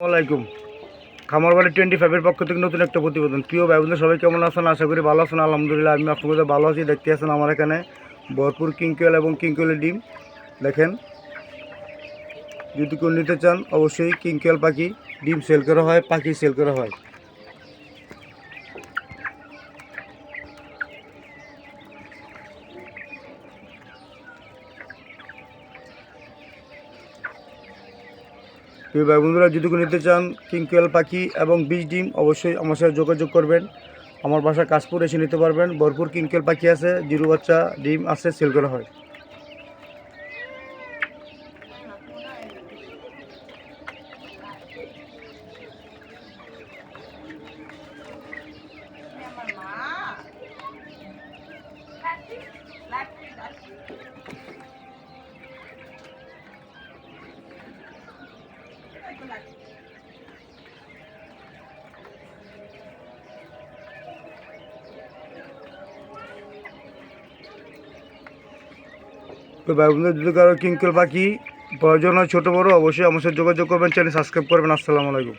আসসালামাইকুম। খামারবাড়ি 25-এর পক্ষ থেকে নতুন একটা প্রতিবেদন। প্রিয় ভাই বোনদের সবাই কেমন আছেন? আশা করি ভালো আছেন। আলহামদুলিল্লাহ আমি আপনাদের ভালো আছি। দেখতে আছেন আমার এখানে ভরপুর কিংকোয়েল এবং কিংকোয়েলের ডিম। দেখেন, যদি কেউ নিতে চান অবশ্যই কিংকোয়েল পাখি ডিম সেল করা হয়, পাখি সেল করা হয়। প্রিয় ভাই বন্ধুরা, যদি কেউ নিতে চান কিংকোয়েল পাখি এবং বীজ ডিম অবশ্যই আমার সাথে যোগাযোগ করবেন। আমার বাসা কাশপুর এসে নিতে পারবেন। ভরপুর কিংকোয়েল পাখি আছে, জিরো বাচ্চা ডিম আছে, সেল করা হয়। তো ভাই বন্ধুরা, যদি কারো কিংকোয়েল পাখি প্রয়োজন হয় ছোটো বড়ো অবশ্যই আমার সাথে যোগাযোগ করবেন। চ্যানেল সাবস্ক্রাইব করবেন। আসসালামু আলাইকুম।